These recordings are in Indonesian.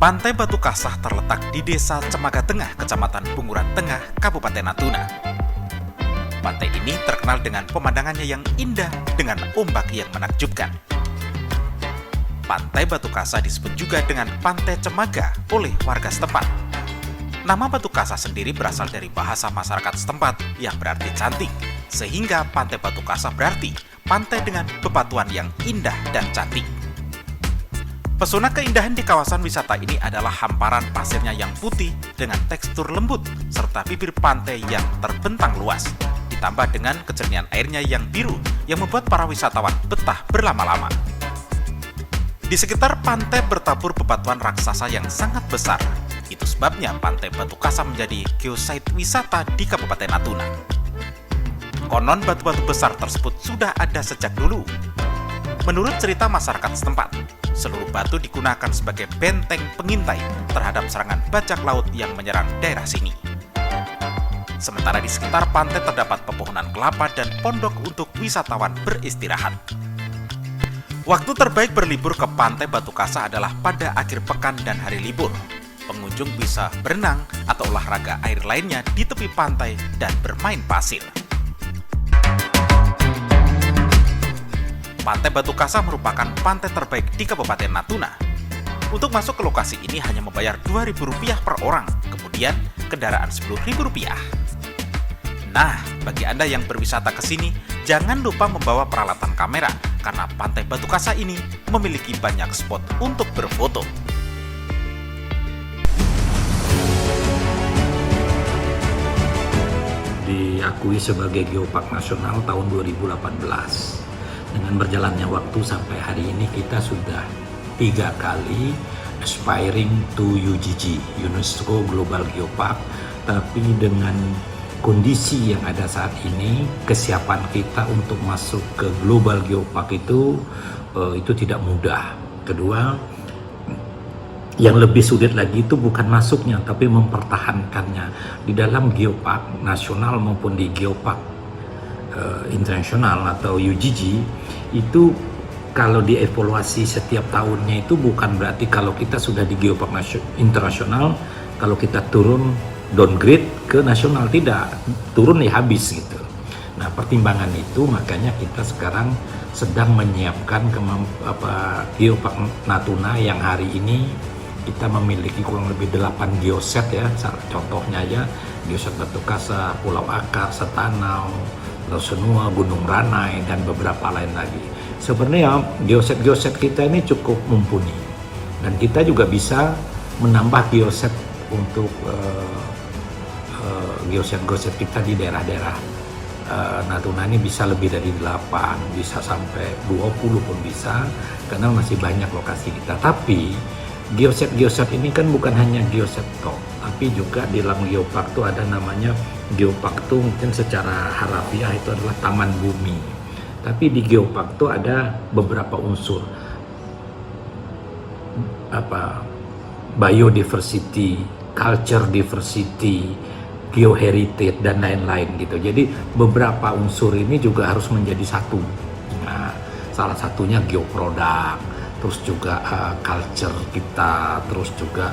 Pantai Batu Kasah terletak di Desa Cemaga Tengah, Kecamatan Bunguran Tengah, Kabupaten Natuna. Pantai ini terkenal dengan pemandangannya yang indah dengan ombak yang menakjubkan. Pantai Batu Kasah disebut juga dengan Pantai Cemaga oleh warga setempat. Nama Batu Kasah sendiri berasal dari bahasa masyarakat setempat yang berarti cantik, sehingga Pantai Batu Kasah berarti pantai dengan bebatuan yang indah dan cantik. Pesona keindahan di kawasan wisata ini adalah hamparan pasirnya yang putih dengan tekstur lembut serta bibir pantai yang terbentang luas, ditambah dengan kejernihan airnya yang biru yang membuat para wisatawan betah berlama-lama. Di sekitar pantai bertabur bebatuan raksasa yang sangat besar. Itu sebabnya Pantai Batu Kasah menjadi geosite wisata di Kabupaten Natuna. Konon batu-batu besar tersebut sudah ada sejak dulu. Menurut cerita masyarakat setempat, seluruh batu digunakan sebagai benteng pengintai terhadap serangan bajak laut yang menyerang daerah sini. Sementara di sekitar pantai terdapat pepohonan kelapa dan pondok untuk wisatawan beristirahat. Waktu terbaik berlibur ke Pantai Batu Kasah adalah pada akhir pekan dan hari libur. Pengunjung bisa berenang atau olahraga air lainnya di tepi pantai dan bermain pasir. Pantai Batu Kasah merupakan pantai terbaik di Kabupaten Natuna. Untuk masuk ke lokasi ini hanya membayar Rp2.000 per orang, kemudian kendaraan Rp10.000. Nah, bagi Anda yang berwisata ke sini, jangan lupa membawa peralatan kamera, karena Pantai Batu Kasah ini memiliki banyak spot untuk berfoto. Diakui sebagai geopark nasional tahun 2018. Dengan berjalannya waktu sampai hari ini kita sudah 3 kali aspiring to UGG, UNESCO Global Geopark, tapi dengan kondisi yang ada saat ini, kesiapan kita untuk masuk ke Global Geopark itu tidak mudah. Kedua, yang lebih sulit lagi itu bukan masuknya, tapi mempertahankannya di dalam geopark nasional maupun di geopark internasional atau UGG. Itu kalau dievaluasi setiap tahunnya itu bukan berarti kalau kita sudah di geopark internasional, kalau kita turun downgrade ke nasional, tidak, turun ya habis gitu. Nah, pertimbangan itu makanya kita sekarang sedang menyiapkan geopark Natuna yang hari ini kita memiliki kurang lebih 8 geoset ya. Contohnya aja geoset Batu Kasah, Pulau Akar, Setanau, Senua, Gunung Ranai, dan beberapa lain lagi. Sebenarnya geoset-geoset kita ini cukup mumpuni, dan kita juga bisa menambah geoset untuk geoset-geoset kita di daerah-daerah Natuna ini bisa lebih dari 8, bisa sampai 20 pun bisa, karena masih banyak lokasi kita. Tapi geoset-geoset ini kan bukan hanya geoset top, tapi juga di dalam geopark itu ada namanya geopark itu mungkin secara harafiah itu adalah taman bumi. Tapi di geopark itu ada beberapa unsur biodiversity, culture diversity, geoheritage, dan lain-lain gitu. Jadi beberapa unsur ini juga harus menjadi satu. Nah, salah satunya geoproduk, terus juga culture kita, terus juga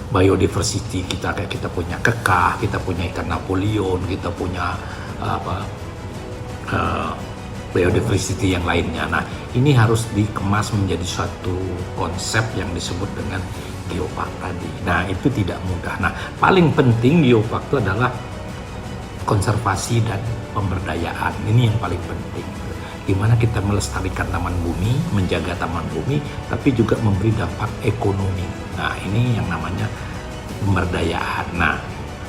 biodiversity kita, kayak kita punya kekah, kita punya ikan Napoleon, kita punya biodiversity yang lainnya. Nah, ini harus dikemas menjadi suatu konsep yang disebut dengan geopark tadi. Nah, itu tidak mudah. Nah, paling penting geopark itu adalah konservasi dan pemberdayaan. Ini yang paling penting. Gimana kita melestarikan taman bumi, menjaga taman bumi, tapi juga memberi dampak ekonomi. Nah, ini yang namanya pemberdayaan. Nah,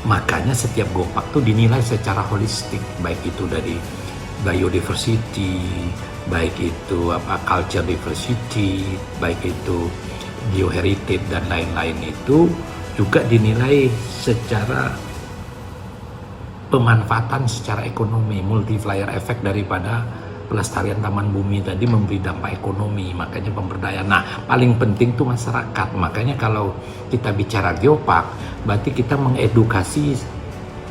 makanya setiap geopark itu dinilai secara holistik, baik itu dari biodiversity, baik itu culture diversity, baik itu geoheritage dan lain-lain, itu juga dinilai secara pemanfaatan secara ekonomi, multiplier effect daripada pelestarian taman bumi tadi memberi dampak ekonomi, makanya pemberdayaan. Nah, paling penting tuh masyarakat. Makanya kalau kita bicara geopark, berarti kita mengedukasi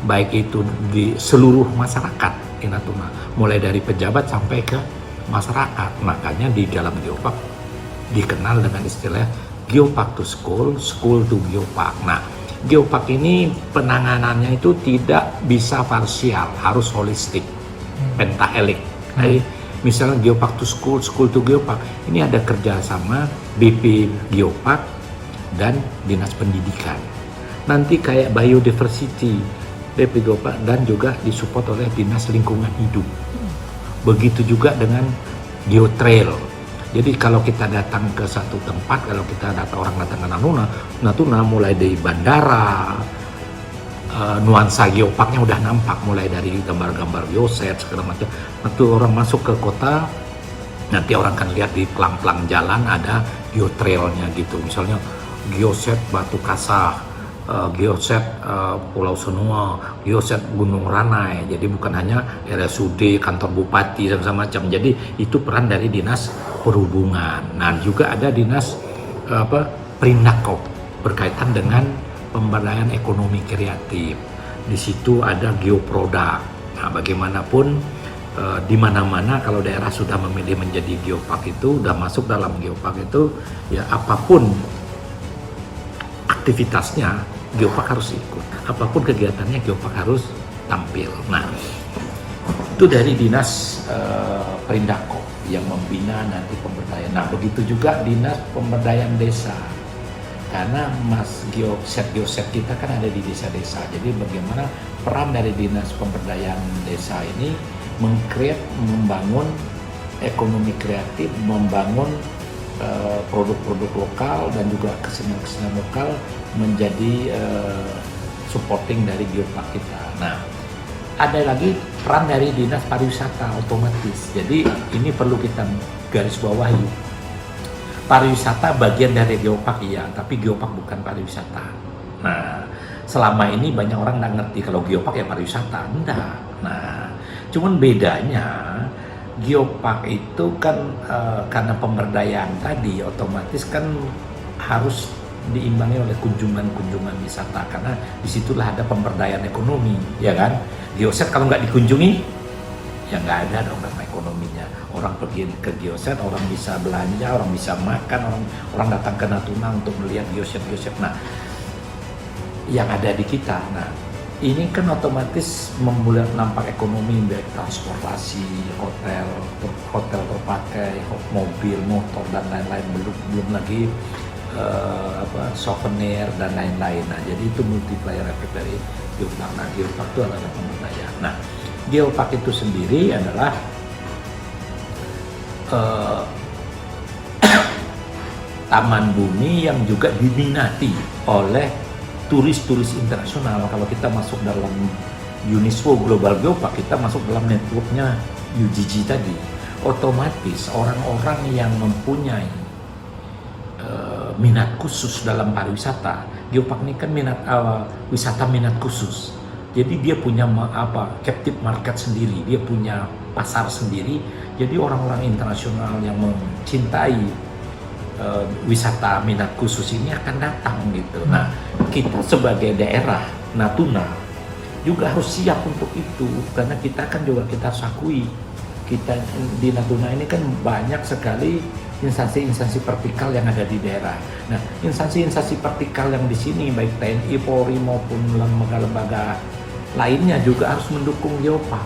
baik itu di seluruh masyarakat di Natuna, mulai dari pejabat sampai ke masyarakat. Makanya di dalam geopark dikenal dengan istilah Geopark to School, School to Geopark. Nah, Geopark ini penanganannya itu tidak bisa parsial, harus holistik, pentahelik. Jadi, misalnya Geopark to School, School to Geopark, ini ada kerjasama BP Geopark dan Dinas Pendidikan. Nanti kayak biodiversity, BP Geopark dan juga disupport oleh Dinas Lingkungan Hidup. Begitu juga dengan Geotrail. Jadi kalau kita datang ke satu tempat, kalau kita orang datang ke Natuna mulai dari bandara, nuansa geoparknya udah nampak, mulai dari gambar-gambar geoset segala macam. Nanti orang masuk ke kota, nanti orang akan lihat di pelang-pelang jalan ada geotrailnya gitu. Misalnya geoset Batu Kasah, geoset Pulau Senua, geoset Gunung Ranai. Jadi bukan hanya RSUD, kantor bupati dan segala macam. Jadi itu peran dari Dinas Perhubungan. Nah, juga ada Dinas Perindakop berkaitan dengan pemberdayaan ekonomi kreatif. Di situ ada geoproduk. Nah, bagaimanapun di mana-mana kalau daerah sudah memilih menjadi geopark itu, sudah masuk dalam geopark itu, ya apapun aktivitasnya geopark harus ikut. Apapun kegiatannya geopark harus tampil. Nah, itu dari Dinas Perindakop yang membina nanti pemberdayaan. Nah, begitu juga Dinas Pemberdayaan Desa. Karena geoset kita kan ada di desa-desa. Jadi bagaimana peran dari Dinas Pemberdayaan Desa ini membangun ekonomi kreatif, membangun produk-produk lokal dan juga kesenian-kesenian lokal menjadi supporting dari geopark kita. Nah, ada lagi peran dari Dinas Pariwisata otomatis. Jadi ini perlu kita garis bawahi. Pariwisata bagian dari geopark iya, tapi geopark bukan pariwisata. Nah, selama ini banyak orang nggak ngerti kalau geopark ya pariwisata. Enggak. Nah, cuman bedanya geopark itu kan karena pemberdayaan tadi otomatis kan harus diimbangi oleh kunjungan-kunjungan wisata, karena disitulah ada pemberdayaan ekonomi, ya kan? Geoset kalau nggak dikunjungi, ya nggak ada dong dampak ekonominya. Orang pergi ke geoset, orang bisa belanja, orang bisa makan, orang datang ke Natuna untuk melihat geoset. Nah, yang ada di kita, nah ini kan otomatis membuat nampak ekonomi, baik transportasi, hotel terpakai, mobil, motor dan lain-lain, belum lagi souvenir dan lain-lain. Nah, jadi itu multiplier effect dari geopark. Nah, geopark itu adalah pemberdayaan. Nah, geopark itu sendiri adalah taman bumi yang juga diminati oleh turis-turis internasional. Kalau kita masuk dalam UNESCO Global Geopark, kita masuk dalam networknya UGG tadi. Otomatis orang-orang yang mempunyai minat khusus dalam pariwisata, geopark ini kan wisata minat khusus. Jadi dia punya captive market sendiri, dia punya pasar sendiri. Jadi orang-orang internasional yang mencintai wisata minat khusus ini akan datang gitu. Nah, kita sebagai daerah Natuna juga harus siap untuk itu, karena kita kan juga kita harus akui, kita di Natuna ini kan banyak sekali instansi-instansi vertikal yang ada di daerah. Nah, instansi-instansi vertikal yang di sini baik TNI, Polri maupun lembaga-lembaga lainnya juga harus mendukung geopark.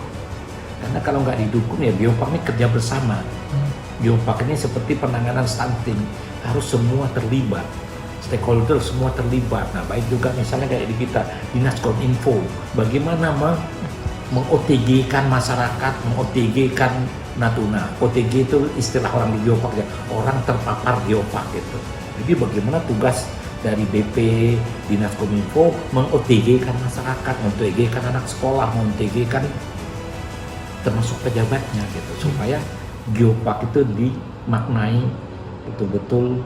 Karena kalau nggak didukung ya geopark ini kerja bersama. Geopark ini seperti penanganan stunting, harus semua terlibat, stakeholder semua terlibat. Nah, baik juga misalnya kayak di kita Dinas Kominfo, bagaimana meng-OTG-kan masyarakat, meng-OTG-kan Natuna. OTG itu istilah orang di geopark ya, orang terpapar geopark gitu. Jadi bagaimana tugas dari BP, Dinas Kominfo meng-OTG-kan masyarakat, meng-OTG-kan anak sekolah, meng-OTG-kan termasuk pejabatnya gitu, supaya geopark itu dimaknai betul-betul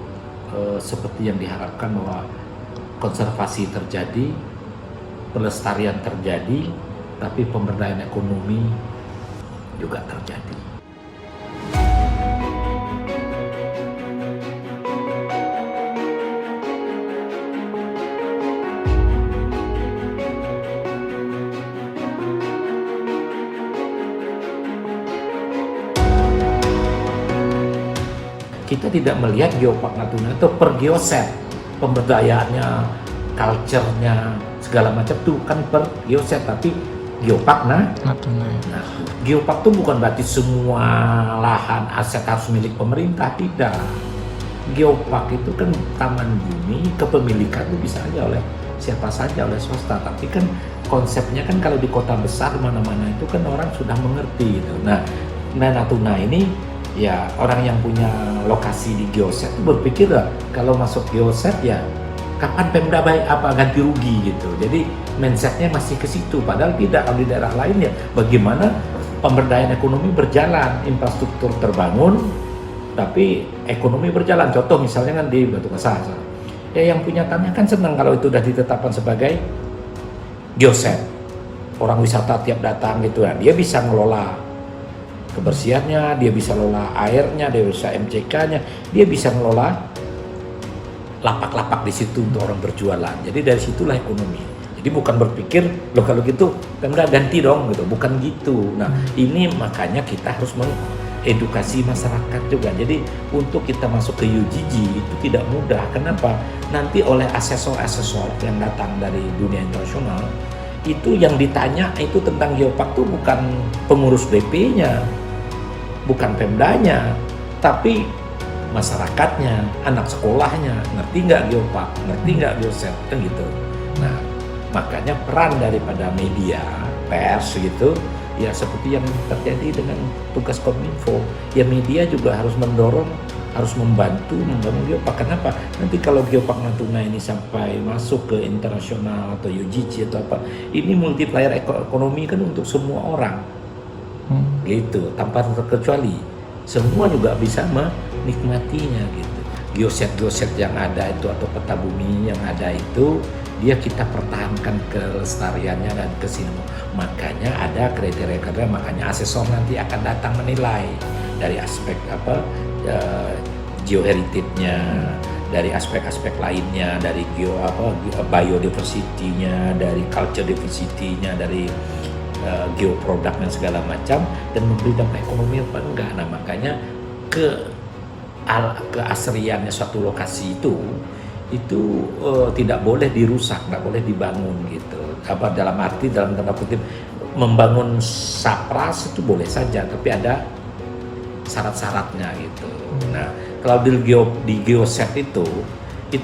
seperti yang diharapkan, bahwa konservasi terjadi, pelestarian terjadi, tapi pemberdayaan ekonomi juga terjadi. kita tidak melihat Geopark Natuna itu per geoset, pemberdayaannya, culture-nya, segala macam itu kan per geoset, tapi Geopark Natuna. Nah, Geopark itu bukan berarti semua lahan aset harus milik pemerintah, tidak. Geopark itu kan taman bumi, kepemilikan itu bisa aja oleh siapa saja, oleh swasta. Tapi kan konsepnya kan kalau di kota besar mana-mana itu kan orang sudah mengerti gitu. Nah Natuna ini ya orang yang punya lokasi di geoset itu berpikir lah kalau masuk geoset ya kapan Pemda baik apa ganti rugi gitu. Jadi mindsetnya masih ke situ. Padahal tidak, kalau di daerah lain ya bagaimana pemberdayaan ekonomi berjalan, infrastruktur terbangun, tapi ekonomi berjalan. Contoh misalnya kan di Batu Kasah, ya yang punya tanah kan senang kalau itu sudah ditetapkan sebagai geoset. Orang wisata tiap datang gitu kan, dia bisa ngelola kebersihannya, dia bisa ngelola airnya, dia bisa MCK-nya, dia bisa ngelola lapak-lapak di situ untuk orang berjualan. Jadi dari situlah ekonomi. Jadi bukan berpikir loh kalau gitu Pemda ganti dong gitu, bukan gitu. Nah ini makanya kita harus edukasi masyarakat juga. Jadi untuk kita masuk ke UGG itu tidak mudah. Kenapa? Nanti oleh asesor-asesor yang datang dari dunia internasional itu yang ditanya itu tentang Geopark itu bukan pengurus BP-nya, bukan Pemdanya, tapi masyarakatnya, anak sekolahnya, ngerti nggak Geopark, ngerti nggak geoset, kan gitu. Nah makanya peran daripada media, pers gitu, ya seperti yang terjadi dengan tugas Kominfo, ya media juga harus mendorong, harus membantu membangun Geopark. Kenapa? Nanti kalau Geopark Natuna ini sampai masuk ke internasional atau UGG atau apa, ini multiplier ekonomi kan untuk semua orang, gitu, tanpa terkecuali. Semua juga bisa menikmatinya gitu. Geoset yang ada itu atau peta bumi yang ada itu, dia kita pertahankan kelestariannya dan kesini. Makanya ada kriteria, makanya asesor nanti akan datang menilai dari aspek geoheritage-nya, dari aspek-aspek lainnya, dari biodiversity-nya, dari culture diversity-nya, dari geoproduct dan segala macam, dan memberi dampak ekonomi apa enggak. Nah makanya keasriannya suatu lokasi itu tidak boleh dirusak, tidak boleh dibangun gitu. Apa dalam tanda kutip membangun sapras itu boleh saja, tapi ada syarat-syaratnya gitu. Nah kalau di geoset itu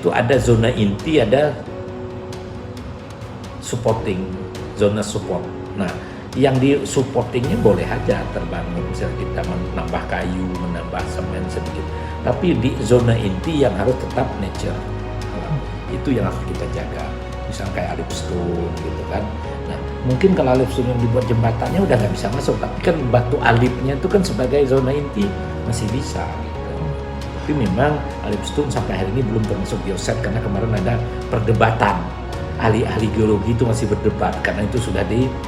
ada zona inti, ada supporting, zona support. Nah yang di supportingnya boleh aja terbangun, misalnya kita menambah kayu, menambah semen sedikit, tapi di zona inti yang harus tetap nature, itu yang harus kita jaga. Misalnya kayak alipstone gitu kan. Nah mungkin kalau alipstone yang dibuat jembatannya udah nggak bisa masuk, tapi kan batu alipnya itu kan sebagai zona inti masih bisa gitu. Tapi memang alipstone sampai hari ini belum termasuk geoset, karena kemarin ada perdebatan, ahli-ahli geologi itu masih berdebat karena itu sudah dibangun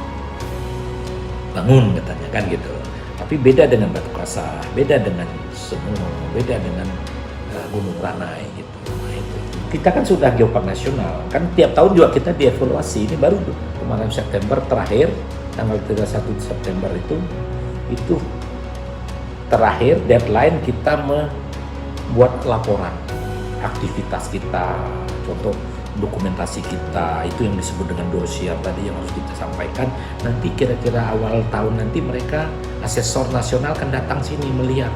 katanya kan gitu. Tapi beda dengan Batu Kasah, beda dengan semua, beda dengan Gunung Ranai gitu. Nah, itu. Kita kan sudah Geopark nasional, kan tiap tahun juga kita dievaluasi. Ini baru kemarin September terakhir, tanggal 31 September itu terakhir deadline kita membuat laporan aktivitas kita, contoh dokumentasi kita, itu yang disebut dengan dosier tadi yang harus kita sampaikan. Nanti kira-kira awal tahun nanti mereka asesor nasional kan datang sini melihat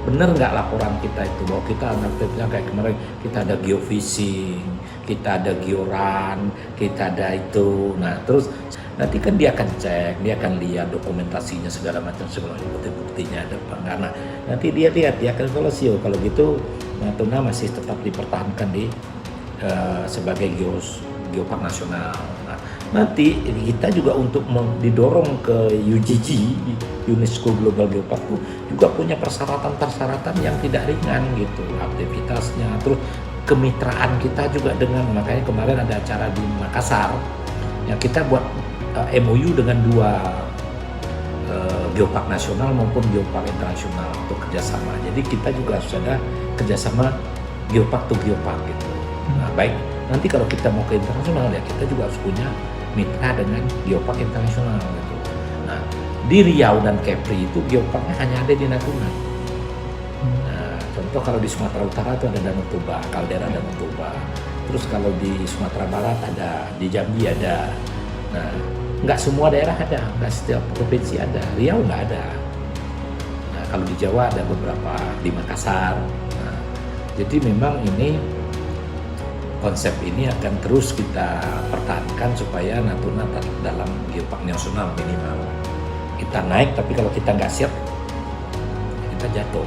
benar nggak laporan kita itu, bahwa kita aktivitasnya kayak kemarin kita ada geofishing, kita ada georan, kita ada itu. Nah terus nanti kan dia akan cek, dia akan lihat dokumentasinya segala macam, segala bukti-buktinya ada apa enggak. Nah nanti dia lihat, dia akan evaluasi, kalau gitu Natuna masih tetap dipertahankan sebagai Geopark nasional. Nah, nanti kita juga untuk didorong ke UGG, UNESCO Global Geopark itu juga punya persyaratan-persyaratan yang tidak ringan gitu aktivitasnya. Terus kemitraan kita juga dengan, makanya kemarin ada acara di Makassar yang kita buat MOU dengan dua Geopark nasional maupun Geopark internasional untuk kerjasama. Jadi kita juga harus ada kerjasama Geopark to Geopark gitu. Nah, baik, nanti kalau kita mau ke internasional ya kita juga harus punya mitra dengan Geopark internasional gitu. Nah, di Riau dan Kepri itu Geoparknya hanya ada di Natuna. Nah, Contoh kalau di Sumatera Utara itu ada Danau Toba, kaldera Danau Toba. Terus kalau di Sumatera Barat ada, di Jambi ada. Nah, nggak semua daerah ada, nggak setiap provinsi ada. Riau nggak ada. Nah, kalau di Jawa ada beberapa, di Makassar. Nah, jadi memang ini konsep ini akan terus kita pertahankan supaya Natuna tetap dalam geopark nasional minimal. Kita naik, tapi kalau kita nggak siap, kita jatuh.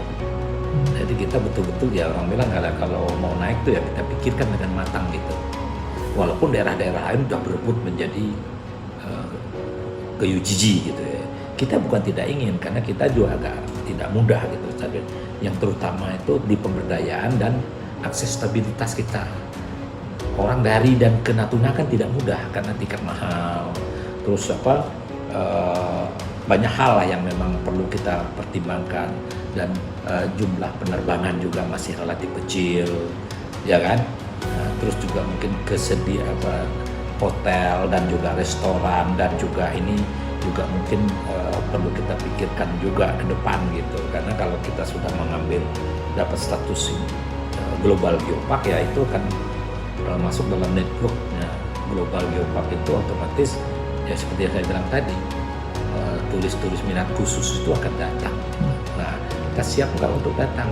Jadi kita betul-betul, ya orang bilang kalau mau naik tuh ya kita pikirkan dengan matang gitu. Walaupun daerah-daerah lain sudah berebut menjadi ke UGG gitu ya. Kita bukan tidak ingin, karena kita juga agak tidak mudah gitu. Tapi yang terutama itu di pemberdayaan dan akses stabilitas kita. Orang dari dan ke Natuna kan tidak mudah karena tiket mahal. Terus banyak hal lah yang memang perlu kita pertimbangkan, dan jumlah penerbangan juga masih relatif kecil, ya kan? Nah, terus juga mungkin hotel dan juga restoran, dan juga ini juga mungkin perlu kita pikirkan juga ke depan gitu, karena kalau kita sudah mengambil dapat status global geopark, ya itu kan masuk dalam networknya global geopark, itu otomatis ya seperti yang saya bilang tadi, turis-turis minat khusus itu akan datang. Nah, kita siap nggak untuk datang?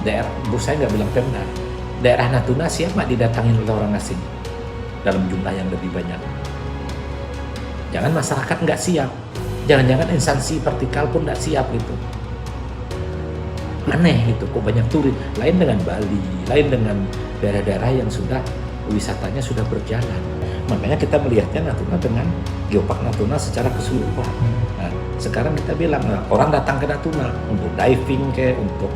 Daerah, saya nggak bilang Pemda, daerah Natuna siap nggak didatangin oleh orang asing dalam jumlah yang lebih banyak? Jangan masyarakat nggak siap, jangan-jangan instansi vertikal pun nggak siap gitu. Aneh gitu, kok banyak turis. Lain dengan Bali, lain dengan daerah-daerah yang sudah wisatanya sudah berjalan. Makanya kita melihatnya Natuna dengan geopark Natuna secara keseluruhan. Nah, sekarang kita bilang, orang datang ke Natuna untuk diving kayak, untuk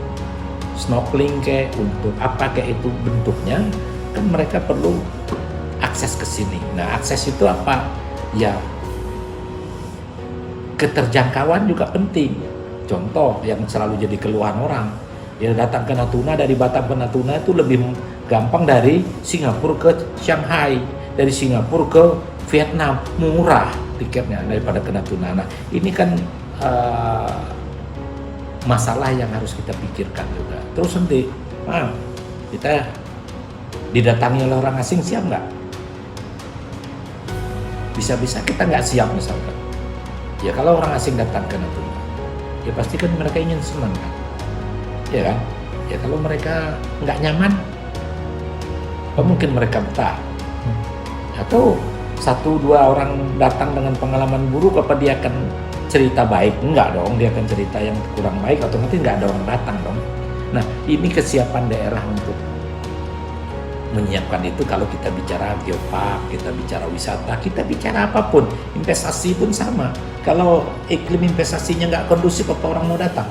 snorkeling kayak, untuk apa kayak itu bentuknya, kan mereka perlu akses ke sini. Nah, akses itu apa? Ya, keterjangkauan juga penting. Contoh yang selalu jadi keluhan orang, ya datang ke Natuna, dari Batam ke Natuna itu lebih gampang dari Singapura ke Shanghai, dari Singapura ke Vietnam, murah tiketnya daripada ke Natuna. Nah, ini kan masalah yang harus kita pikirkan juga. Terus nanti, kita didatangi oleh orang asing, siap nggak? Bisa-bisa kita nggak siap misalkan. Ya kalau orang asing datang ke Natuna, ya pasti kan mereka ingin senang kan, ya kan? Ya kalau mereka nggak nyaman, apa mungkin mereka betah? Atau 1-2 orang datang dengan pengalaman buruk, apa dia akan cerita baik? Enggak dong, dia akan cerita yang kurang baik, atau nanti nggak ada orang datang dong. Nah, ini kesiapan daerah untuk menyiapkan itu. Kalau kita bicara geopark, kita bicara wisata, kita bicara apapun, investasi pun sama. Kalau iklim investasinya nggak kondusif, apa orang mau datang?